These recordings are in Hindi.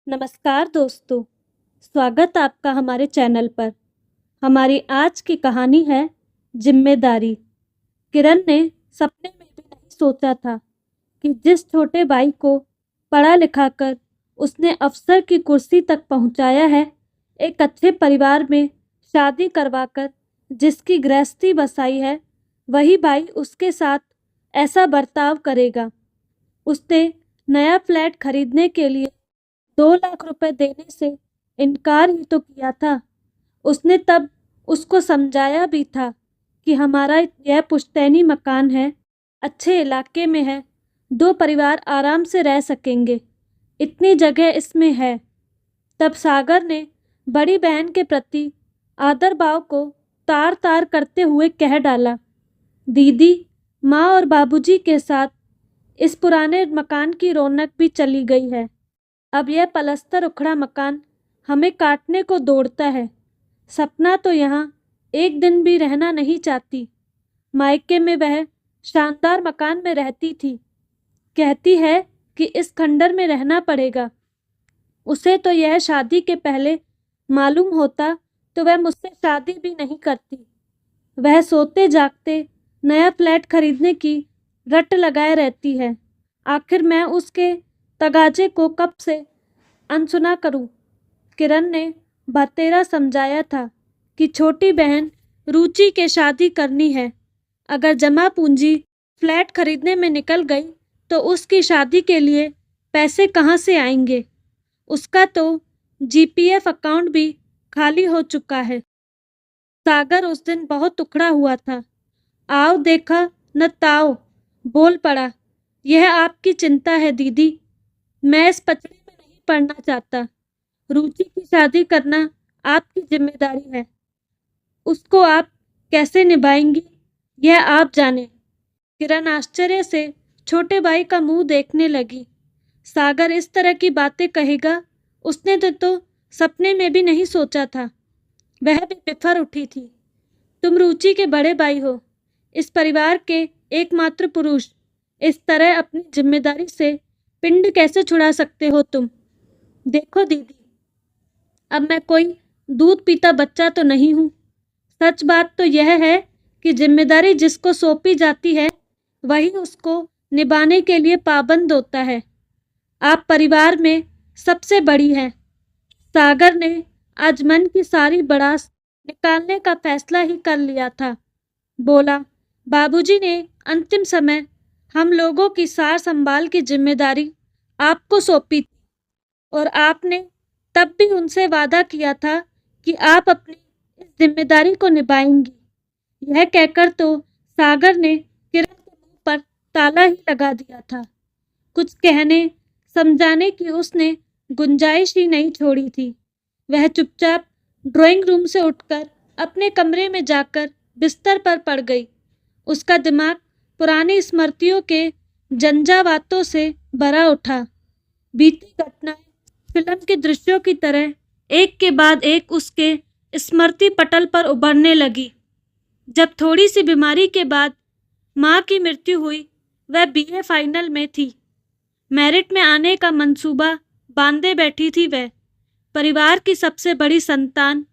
नमस्कार दोस्तों, स्वागत आपका हमारे चैनल पर। हमारी आज की कहानी है जिम्मेदारी। किरण ने सपने में भी नहीं सोचा था कि जिस छोटे भाई को पढ़ा लिखा कर उसने अफसर की कुर्सी तक पहुंचाया है, एक अच्छे परिवार में शादी करवाकर जिसकी गृहस्थी बसाई है, वही भाई उसके साथ ऐसा बर्ताव करेगा। उसने नया फ्लैट खरीदने के लिए 2 लाख रुपए देने से इनकार ही तो किया था। उसने तब उसको समझाया भी था कि हमारा यह पुश्तैनी मकान है, अच्छे इलाके में है, 2 परिवार आराम से रह सकेंगे, इतनी जगह इसमें है। तब सागर ने बड़ी बहन के प्रति आदर भाव को तार तार करते हुए कह डाला, दीदी, माँ और बाबूजी के साथ इस पुराने मकान की रौनक भी चली गई है। अब यह पलस्तर उखड़ा मकान हमें काटने को दौड़ता है। सपना तो यहाँ एक दिन भी रहना नहीं चाहती। मायके में वह शानदार मकान में रहती थी, कहती है कि इस खंडर में रहना पड़ेगा। उसे तो यह शादी के पहले मालूम होता तो वह मुझसे शादी भी नहीं करती। वह सोते जागते नया फ्लैट खरीदने की रट लगाए रहती है। आखिर मैं उसके तगाजे को कब से अनसुना करूं? किरण ने बतेरा समझाया था कि छोटी बहन रुचि के शादी करनी है। अगर जमा पूंजी फ्लैट खरीदने में निकल गई तो उसकी शादी के लिए पैसे कहाँ से आएंगे? उसका तो जीपीएफ अकाउंट भी खाली हो चुका है। सागर उस दिन बहुत उखड़ा हुआ था। आओ देखा न ताओ, बोल पड़ा, यह आपकी चिंता है दीदी। मैं इस पचड़े में नहीं पड़ना चाहता। रुचि की शादी करना आपकी जिम्मेदारी है। उसको आप कैसे निभाएंगी यह आप जाने। किरण आश्चर्य से छोटे भाई का मुंह देखने लगी। सागर इस तरह की बातें कहेगा, उसने तो सपने में भी नहीं सोचा था। वह भी बिफर उठी थी। तुम रुचि के बड़े भाई हो, इस परिवार के एकमात्र पुरुष। इस तरह अपनी जिम्मेदारी से पिंड कैसे छुड़ा सकते हो तुम? देखो दीदी, अब मैं कोई दूध पीता बच्चा तो नहीं हूँ। सच बात तो यह है कि जिम्मेदारी जिसको सौंपी जाती है वही उसको निभाने के लिए पाबंद होता है। आप परिवार में सबसे बड़ी हैं। सागर ने आज मन की सारी भड़ास निकालने का फैसला ही कर लिया था। बोला, बाबूजी ने अंतिम समय हम लोगों की सार संभाल की जिम्मेदारी आपको सौंपी थी और आपने तब भी उनसे वादा किया था कि आप अपनी इस जिम्मेदारी को निभाएंगी। यह कहकर तो सागर ने किरण के मुंह पर ताला ही लगा दिया था। कुछ कहने समझाने की उसने गुंजाइश ही नहीं छोड़ी थी। वह चुपचाप ड्राइंग रूम से उठकर अपने कमरे में जाकर बिस्तर पर पड़ गई। उसका दिमाग पुरानी स्मृतियों के झंझावातों से भरा उठा। बीती घटनाएं फिल्म के दृश्यों की तरह एक के बाद एक उसके स्मृति पटल पर उभरने लगी। जब थोड़ी सी बीमारी के बाद माँ की मृत्यु हुई, वह बीए फाइनल में थी। मेरिट में आने का मंसूबा बांधे बैठी थी वह। परिवार की सबसे बड़ी संतान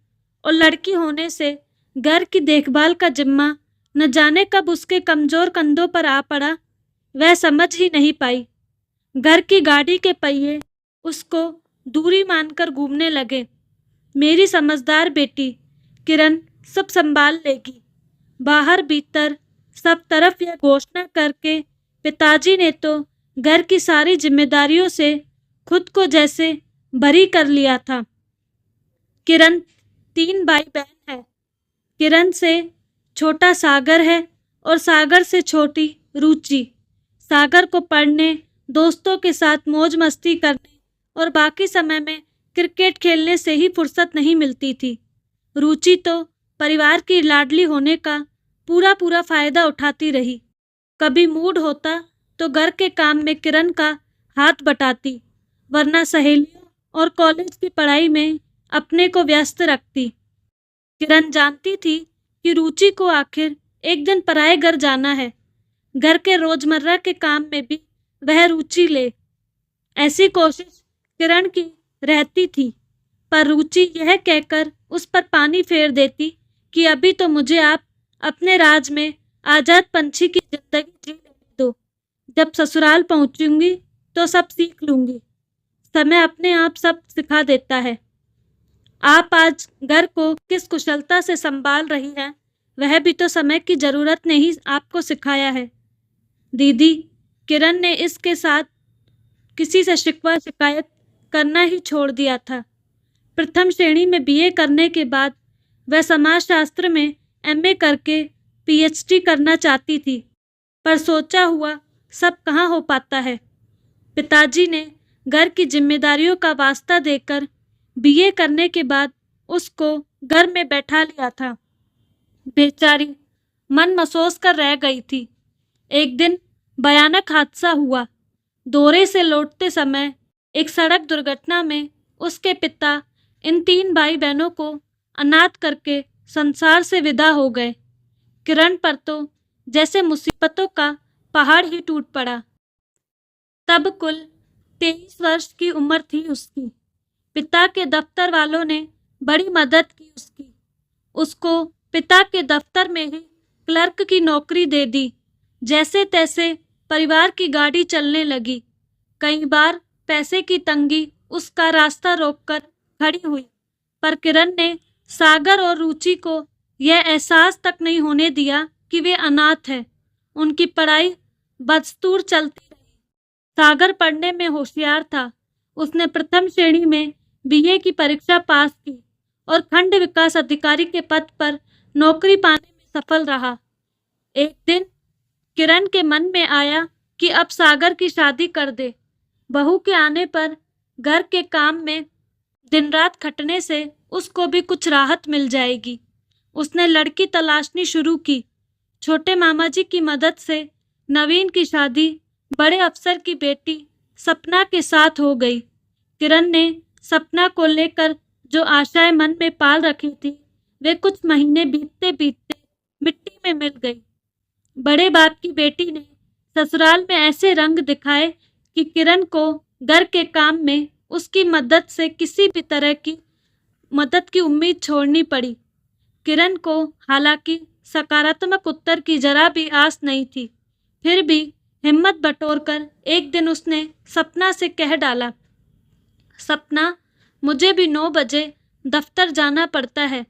और लड़की होने से घर की देखभाल का जिम्मा न जाने कब उसके कमजोर कंधों पर आ पड़ा, वह समझ ही नहीं पाई। घर की गाड़ी के पहिए उसको दूरी मानकर घूमने लगे। मेरी समझदार बेटी किरण सब संभाल लेगी। बाहर भीतर सब तरफ यह घोषणा करके पिताजी ने तो घर की सारी जिम्मेदारियों से खुद को जैसे बरी कर लिया था। किरण 3 भाई बहन है। किरण से छोटा सागर है और सागर से छोटी रुचि। सागर को पढ़ने, दोस्तों के साथ मौज मस्ती करने और बाकी समय में क्रिकेट खेलने से ही फुर्सत नहीं मिलती थी। रुचि तो परिवार की लाडली होने का पूरा फायदा उठाती रही। कभी मूड होता तो घर के काम में किरण का हाथ बटाती, वरना सहेलियों और कॉलेज की पढ़ाई में अपने को व्यस्त रखती। किरण जानती थी कि रुचि को आखिर एक दिन पराए घर जाना है। घर के रोजमर्रा के काम में भी वह रुचि ले। ऐसी कोशिश किरण की रहती थी, पर रुचि यह कहकर उस पर पानी फेर देती कि अभी तो मुझे आप अपने राज में आजाद पंछी की जिंदगी जी लेने दो। जब ससुराल पहुंचूंगी तो सब सीख लूंगी। समय अपने आप सब सिखा देता है। आप आज घर को किस कुशलता से संभाल रही हैं, वह भी तो समय की जरूरत ने ही आपको सिखाया है। दीदी, किरण ने इसके साथ किसी से शिकवा शिकायत करना ही छोड़ दिया था। प्रथम श्रेणी में बीए करने के बाद वह समाजशास्त्र में एमए करके पीएचडी करना चाहती थी, पर सोचा हुआ सब कहाँ हो पाता है। पिताजी ने घर की जिम्मेदारियों का वास्ता देकर बीए करने के बाद उसको घर में बैठा लिया था। बेचारी मन मसोस कर रह गई थी। एक दिन भयानक हादसा हुआ। दौरे से लौटते समय एक सड़क दुर्घटना में उसके पिता इन 3 भाई बहनों को अनाथ करके संसार से विदा हो गए। किरण पर तो जैसे मुसीबतों का पहाड़ ही टूट पड़ा। तब कुल 23 वर्ष की उम्र थी उसकी। पिता के दफ्तर वालों ने बड़ी मदद की उसकी। उसको पिता के दफ्तर में ही क्लर्क की नौकरी दे दी। जैसे तैसे परिवार की गाड़ी चलने लगी। कई बार पैसे की तंगी उसका रास्ता रोककर खड़ी हुई, पर किरण ने सागर और रुचि को यह एहसास तक नहीं होने दिया कि वे अनाथ हैं। उनकी पढ़ाई बदस्तूर चलती रही। सागर पढ़ने में होशियार था। उसने प्रथम श्रेणी में बीए की परीक्षा पास की और खंड विकास अधिकारी के पद पर नौकरी पाने में सफल रहा। एक दिन किरण के मन में आया कि अब सागर की शादी कर दे। बहू के आने पर घर के काम में दिन रात खटने से उसको भी कुछ राहत मिल जाएगी। उसने लड़की तलाशनी शुरू की। छोटे मामा जी की मदद से नवीन की शादी बड़े अफसर की बेटी सपना के साथ हो गई। किरण ने सपना को लेकर जो आशाएं मन में पाल रखी थी, वे कुछ महीने बीतते बीतते मिट्टी में मिल गई। बड़े बाप की बेटी ने ससुराल में ऐसे रंग दिखाए कि किरण को घर के काम में उसकी मदद से किसी भी तरह की मदद की उम्मीद छोड़नी पड़ी। किरण को हालांकि सकारात्मक उत्तर की जरा भी आस नहीं थी, फिर भी हिम्मत बटोरकर एक दिन उसने सपना से कह डाला, सपना, मुझे भी 9 बजे दफ्तर जाना पड़ता है।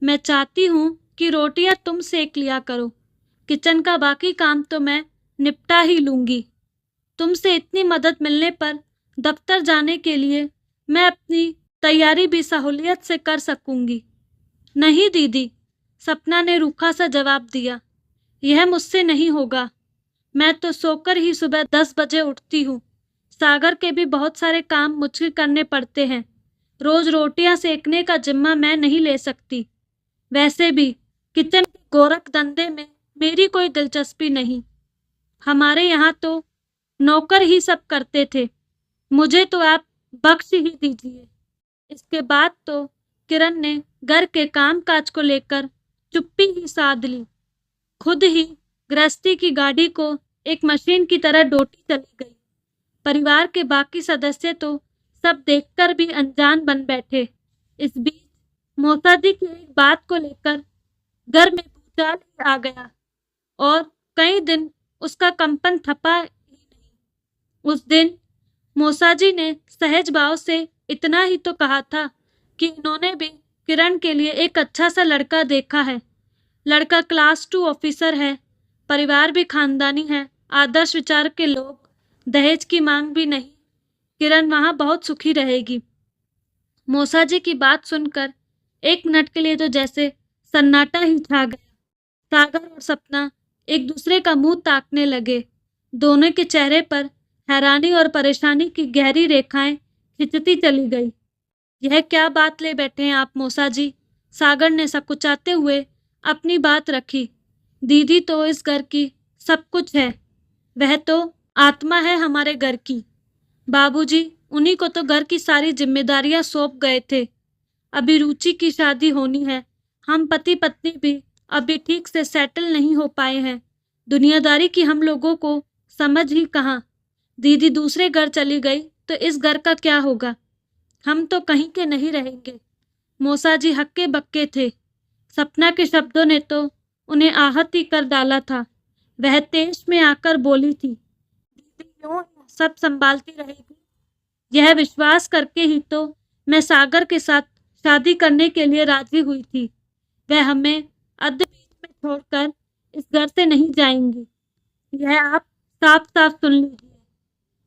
मैं चाहती हूँ कि रोटियां तुम सेक लिया करो। किचन का बाकी काम तो मैं निपटा ही लूँगी। तुमसे इतनी मदद मिलने पर दफ्तर जाने के लिए मैं अपनी तैयारी भी सहूलियत से कर सकूँगी। नहीं दीदी, सपना ने रूखा सा जवाब दिया, यह मुझसे नहीं होगा। मैं तो सोकर ही सुबह 10 बजे उठती हूँ। सागर के भी बहुत सारे काम मुझे करने पड़ते हैं। रोज रोटियां सेकने का जिम्मा मैं नहीं ले सकती। वैसे भी किचन के गोरख धंधे में मेरी कोई दिलचस्पी नहीं। हमारे यहाँ तो नौकर ही सब करते थे। मुझे तो आप बख्श ही दीजिए। इसके बाद तो किरण ने घर के काम काज को लेकर चुप्पी ही साध ली। खुद ही गृहस्थी की गाड़ी को एक मशीन की तरह डोटी चली गई। परिवार के बाकी सदस्य तो सब देखकर भी अनजान बन बैठे। इस बीच मौसा जी की एक बात को लेकर घर में भूचाल ही आ गया और कई दिन उसका कंपन थपा ही नहीं। उस दिन मौसा जी ने सहज भाव से इतना ही तो कहा था कि इन्होंने भी किरण के लिए एक अच्छा सा लड़का देखा है। लड़का क्लास 2 ऑफिसर है, परिवार भी खानदानी है, आदर्श विचार के लोग, दहेज की मांग भी नहीं। किरण वहां बहुत सुखी रहेगी। मौसा जी की बात सुनकर एक मिनट के लिए तो जैसे सन्नाटा ही छा गया। सागर और सपना एक दूसरे का मुंह ताकने लगे। दोनों के चेहरे पर हैरानी और परेशानी की गहरी रेखाएं खिंचती चली गई। यह क्या बात ले बैठे हैं आप मौसा जी? सागर ने सकुचाते हुए अपनी बात रखी। दीदी तो इस घर की सब कुछ है। वह तो आत्मा है हमारे घर की। बाबूजी उन्हीं को तो घर की सारी जिम्मेदारियां सौंप गए थे। अभी रुचि की शादी होनी है। हम पति पत्नी भी अभी ठीक से सेटल नहीं हो पाए हैं। दुनियादारी की हम लोगों को समझ ही कहाँ। दीदी दूसरे घर चली गई तो इस घर का क्या होगा? हम तो कहीं के नहीं रहेंगे। मौसाजी हक्के बक्के थे। सपना के शब्दों ने तो उन्हें आहत ही कर डाला था। वह तेज में आकर बोली थी, दीदी यूं ही सब संभालती रहेगी? यह विश्वास करके ही तो मैं सागर के साथ शादी करने के लिए राजी हुई थी। वह हमें अध बीच में छोड़कर इस घर से नहीं जाएंगी। यह आप साफ साफ सुन लीजिए।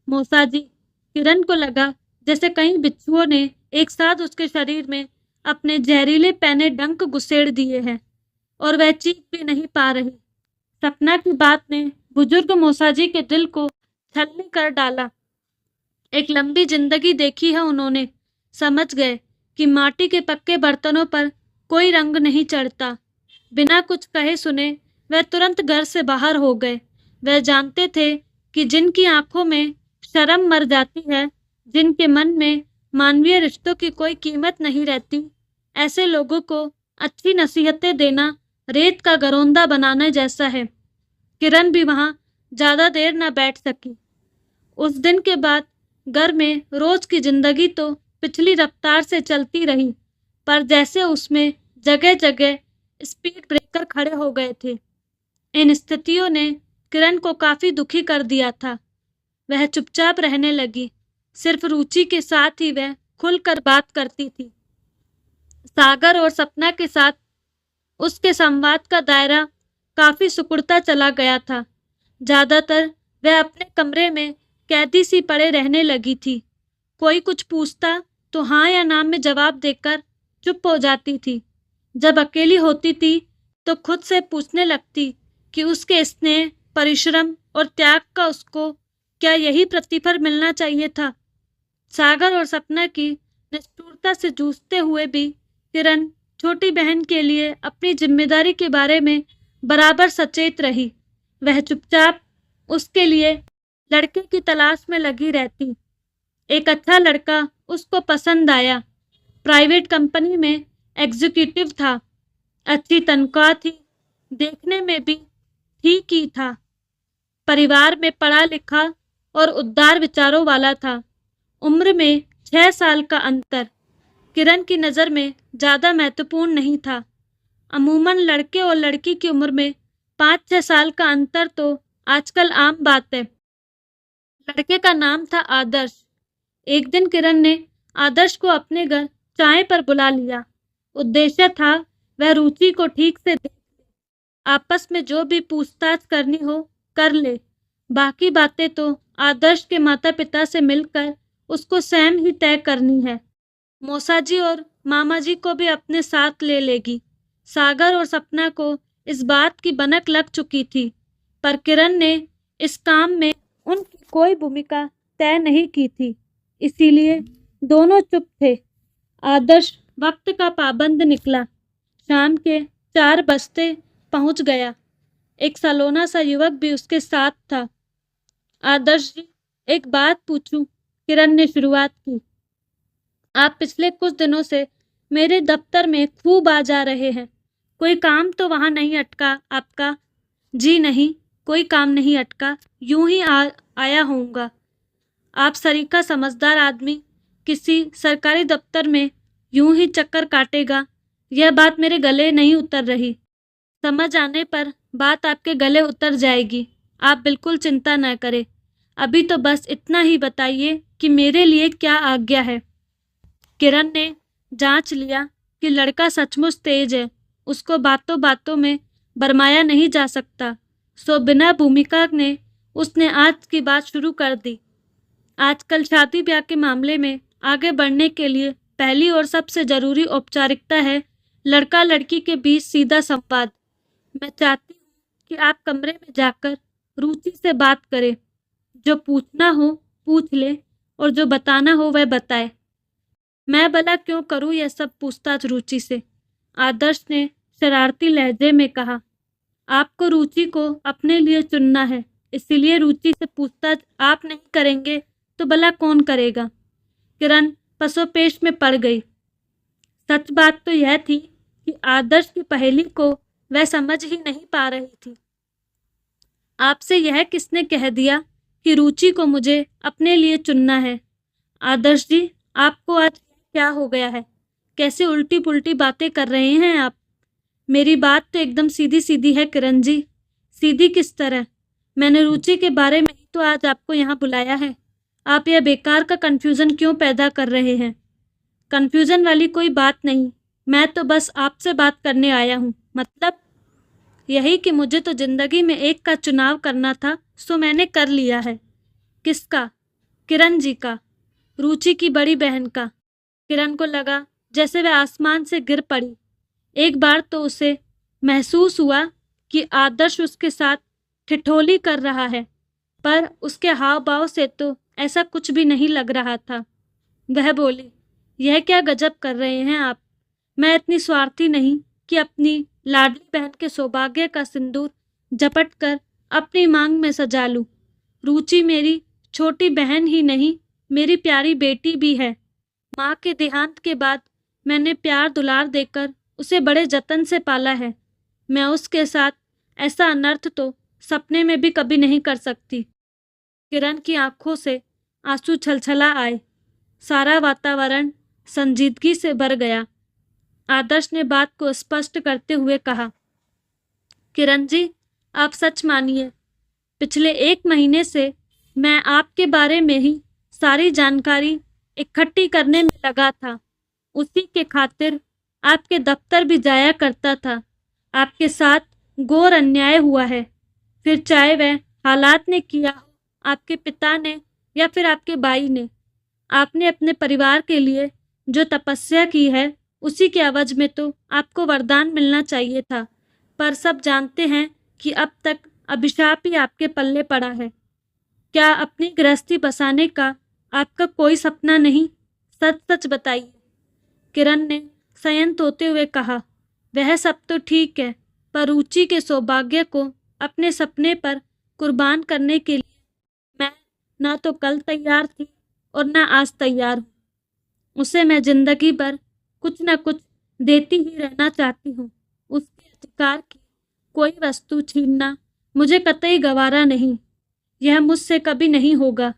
मौसाजी, किरण को लगा जैसे कई बिच्छुओं ने एक साथ उसके शरीर में अपने जहरीले पैने डंक घुसेड़ दिए हैं और वह चीख भी नहीं पा रही। सपना की बात ने बुजुर्ग मौसाजी के दिल को छलनी कर डाला। एक लंबी जिंदगी देखी है उन्होंने, समझ गए कि माटी के पक्के बर्तनों पर कोई रंग नहीं चढ़ता। बिना कुछ कहे सुने वह तुरंत घर से बाहर हो गए। वह जानते थे कि जिनकी आंखों में शर्म मर जाती है, जिनके मन में मानवीय रिश्तों की कोई कीमत नहीं रहती, ऐसे लोगों को अच्छी नसीहतें देना रेत का घरौंदा बनाने जैसा है। किरण भी वहां ज्यादा देर न बैठ सकी। उस दिन के बाद घर में रोज की जिंदगी तो पिछली रफ्तार से चलती रही, पर जैसे उसमें जगह जगह स्पीड ब्रेकर खड़े हो गए थे। इन स्थितियों ने किरण को काफी दुखी कर दिया था। वह चुपचाप रहने लगी। सिर्फ रुचि के साथ ही वह खुलकर बात करती थी। सागर और सपना के साथ उसके संवाद का दायरा काफी सिकुड़ता चला गया था। ज्यादातर वह अपने कमरे में कैदी सी पड़े रहने लगी थी। कोई कुछ पूछता तो हाँ या ना में जवाब देकर चुप हो जाती थी। जब अकेली होती थी तो खुद से पूछने लगती कि उसके स्नेह, परिश्रम और त्याग का उसको क्या यही प्रतिफल मिलना चाहिए था। सागर और सपना की निष्ठुरता से जूझते हुए भी किरण छोटी बहन के लिए अपनी जिम्मेदारी के बारे में बराबर सचेत रही। वह चुपचाप उसके लिए लड़के की तलाश में लगी रहती। एक अच्छा लड़का उसको पसंद आया। प्राइवेट कंपनी में एग्जीक्यूटिव था। अच्छी तनख्वाह थी। देखने में भी ठीक ही था। परिवार में पढ़ा लिखा और उदार विचारों वाला था। उम्र में 6 साल का अंतर किरण की नज़र में ज़्यादा महत्वपूर्ण नहीं था। अमूमन लड़के और लड़की की उम्र में 5-6 साल का अंतर तो आजकल आम बात है। लड़के का नाम था आदर्श। एक दिन किरण ने आदर्श को अपने घर चाय पर बुला लिया। उद्देश्य था वह रुचि को ठीक से देख ले, आपस में जो भी पूछताछ करनी हो कर ले। बाकी बातें तो आदर्श के माता पिता से मिलकर उसको स्वयं ही तय करनी है। मौसाजी और मामा जी को भी अपने साथ ले लेगी। सागर और सपना को इस बात की भनक लग चुकी थी, पर किरण ने इस काम में उनकी कोई भूमिका तय नहीं की थी, इसीलिए दोनों चुप थे। आदर्श वक्त का पाबंद निकला। शाम के 4 बजते पहुंच गया। एक सलोना सा युवक भी उसके साथ था। आदर्श जी, एक बात पूछूं? किरण ने शुरुआत की। आप पिछले कुछ दिनों से मेरे दफ्तर में खूब आ जा रहे हैं। कोई काम तो वहां नहीं अटका आपका? जी नहीं, कोई काम नहीं अटका, यूं ही आया होऊंगा। आप सरीका समझदार आदमी किसी सरकारी दफ्तर में यूं ही चक्कर काटेगा, यह बात मेरे गले नहीं उतर रही। समझ आने पर बात आपके गले उतर जाएगी। आप बिल्कुल चिंता न करें। अभी तो बस इतना ही बताइए कि मेरे लिए क्या आज्ञा है। किरण ने जांच लिया कि लड़का सचमुच तेज है, उसको बातों बातों में भरमाया नहीं जा सकता। सो बिना भूमिका ने उसने आज की बात शुरू कर दी। आजकल शादी ब्याह के मामले में आगे बढ़ने के लिए पहली और सबसे जरूरी औपचारिकता है लड़का लड़की के बीच सीधा संवाद। मैं चाहती हूँ कि आप कमरे में जाकर रुचि से बात करें। जो पूछना हो पूछ ले और जो बताना हो वह बताए। मैं भला क्यों करूं यह सब पूछताछ रुचि से? आदर्श ने शरारती लहजे में कहा। आपको रुचि को अपने लिए चुनना है, इसीलिए रुचि से पूछताछ आप नहीं करेंगे तो भला कौन करेगा? किरण पसोपेश में पड़ गई। सच बात तो यह थी कि आदर्श की पहेली को वह समझ ही नहीं पा रही थी। आपसे यह किसने कह दिया कि रुचि को मुझे अपने लिए चुनना है? आदर्श जी, आपको आज क्या हो गया है? कैसे उल्टी पुल्टी बातें कर रहे हैं आप? मेरी बात तो एकदम सीधी सीधी है किरण जी। सीधी किस तरह? मैंने रुचि के बारे में ही तो आज आपको यहाँ बुलाया है। आप यह बेकार का कंफ्यूजन क्यों पैदा कर रहे हैं? कंफ्यूजन वाली कोई बात नहीं, मैं तो बस आपसे बात करने आया हूँ। मतलब यही कि मुझे तो जिंदगी में एक का चुनाव करना था, सो मैंने कर लिया है। किसका? किरण जी का, रुचि की बड़ी बहन का। किरण को लगा जैसे वह आसमान से गिर पड़ी। एक बार तो उसे महसूस हुआ कि आदर्श उसके साथ ठिठोली कर रहा है, पर उसके हाव भाव से तो ऐसा कुछ भी नहीं लग रहा था। वह बोली, यह क्या गजब कर रहे हैं आप? मैं इतनी स्वार्थी नहीं कि अपनी लाडली बहन के सौभाग्य का सिंदूर झपट कर अपनी मांग में सजा लूं। रुचि मेरी छोटी बहन ही नहीं, मेरी प्यारी बेटी भी है। माँ के देहांत के बाद मैंने प्यार दुलार देकर उसे बड़े जतन से पाला है। मैं उसके साथ ऐसा अनर्थ तो सपने में भी कभी नहीं कर सकती। किरण की आंखों से आंसू छलछला आए। सारा वातावरण संजीदगी से भर गया। आदर्श ने बात को स्पष्ट करते हुए कहा, किरण जी, आप सच मानिए, पिछले 1 महीने से मैं आपके बारे में ही सारी जानकारी इकट्ठी करने में लगा था। उसी के खातिर आपके दफ्तर भी जाया करता था। आपके साथ घोर अन्याय हुआ है, फिर चाहे वह हालात ने किया हो, आपके पिता ने या फिर आपके भाई ने। आपने अपने परिवार के लिए जो तपस्या की है, उसी के एवज में तो आपको वरदान मिलना चाहिए था, पर सब जानते हैं कि अब तक अभिशाप ही आपके पल्ले पड़ा है। क्या अपनी गृहस्थी बसाने का आपका कोई सपना नहीं? सच सच बताइए। किरण ने संयत होते हुए कहा, वह सब तो ठीक है, पर रुचि के सौभाग्य को अपने सपने पर कुर्बान करने के लिए मैं ना तो कल तैयार थी और ना आज तैयार हूँ। उसे मैं जिंदगी भर कुछ न कुछ देती ही रहना चाहती हूँ। उसके अधिकार की कोई वस्तु छीनना मुझे कतई गवारा नहीं। यह मुझसे कभी नहीं होगा।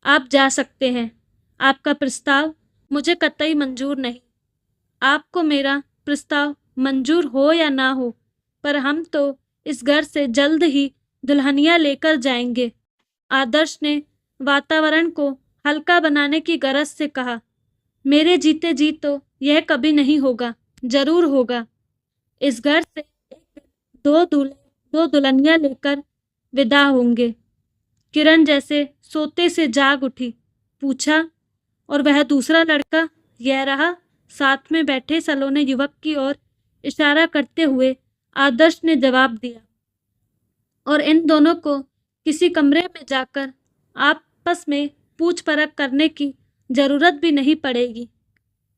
आप जा सकते हैं। आपका प्रस्ताव मुझे कतई मंजूर नहीं। आपको मेरा प्रस्ताव मंजूर हो या ना हो, पर हम तो इस घर से जल्द ही दुल्हनिया लेकर जाएंगे। आदर्श ने वातावरण को हल्का बनाने की गरज से कहा, मेरे जीते जी तो यह कभी नहीं होगा। जरूर होगा। इस घर से एक दिन 2 दूल्हे 2 दुल्हनिया लेकर विदा होंगे। किरण जैसे सोते से जाग उठी। पूछा, और वह दूसरा लड़का? यह रहा। साथ में बैठे सलोने युवक की ओर इशारा करते हुए आदर्श ने जवाब दिया। और इन दोनों को किसी कमरे में जाकर आपस में पूछ परख करने की जरूरत भी नहीं पड़ेगी।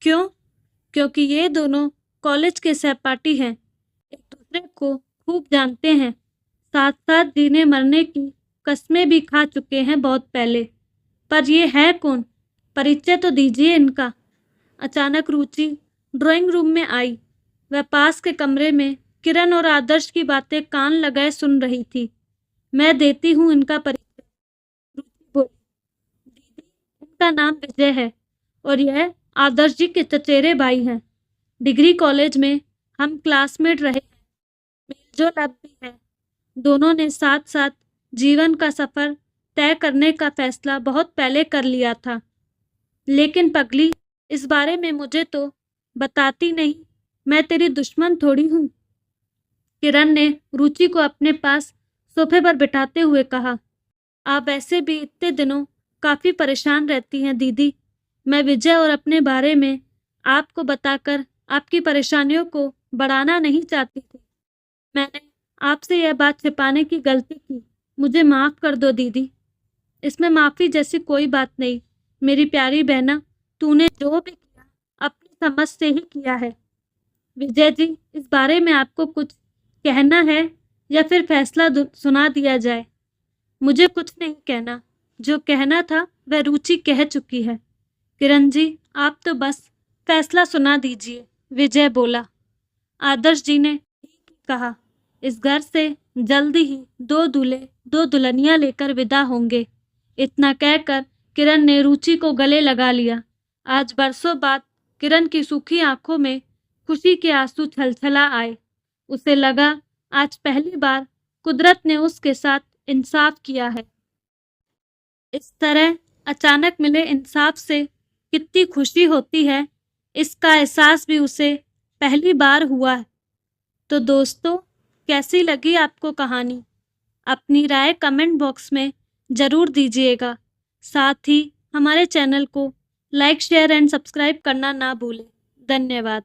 क्यों? क्योंकि ये दोनों कॉलेज के सहपाठी हैं, एक दूसरे को खूब जानते हैं, साथ साथ जीने मरने की कस्में भी खा चुके हैं बहुत पहले। पर ये है कौन? परिचय तो दीजिए इनका। अचानक रुचि ड्राइंग रूम में आई। वह पास के कमरे में किरण और आदर्श की बातें कान लगाए सुन रही थी। मैं देती हूँ इनका परिचय, रुचि बोली। दीदी, इनका नाम विजय है और यह आदर्श जी के चचेरे भाई हैं। डिग्री कॉलेज में हम क्लासमेट रहे हैं, मेलजोल अब भी है। दोनों ने साथ साथ जीवन का सफर तय करने का फैसला बहुत पहले कर लिया था। लेकिन पगली, इस बारे में मुझे तो बताती नहीं। मैं तेरी दुश्मन थोड़ी हूँ। किरण ने रुचि को अपने पास सोफे पर बिठाते हुए कहा, आप वैसे भी इतने दिनों काफी परेशान रहती हैं दीदी। मैं विजय और अपने बारे में आपको बताकर आपकी परेशानियों को बढ़ाना नहीं चाहती थी। मैंने आपसे यह बात छिपाने की गलती की। मुझे माफ कर दो दीदी। इसमें माफी जैसी कोई बात नहीं। मेरी प्यारी बहना, तूने जो भी किया अपनी समझ से ही किया है। विजय जी, इस बारे में आपको कुछ कहना है या फिर फैसला सुना दिया जाए? मुझे कुछ नहीं कहना। जो कहना था वह रुचि कह चुकी है। किरण जी, आप तो बस फैसला सुना दीजिए, विजय बोला। आदर्श जी ने ठीक ही कहा। इस घर से जल्दी ही 2 दूल्हे 2 दुल्हनिया लेकर विदा होंगे। इतना कहकर किरण ने रुचि को गले लगा लिया। आज बरसों बाद किरण की सूखी आंखों में खुशी के आंसू छलछला आए। उसे लगा आज पहली बार कुदरत ने उसके साथ इंसाफ किया है। इस तरह अचानक मिले इंसाफ से कितनी खुशी होती है, इसका एहसास भी उसे पहली बार हुआ है। तो दोस्तों, कैसी लगी आपको कहानी? अपनी राय कमेंट बॉक्स में ज़रूर दीजिएगा। साथ ही हमारे चैनल को लाइक, शेयर एंड सब्सक्राइब करना ना भूलें। धन्यवाद।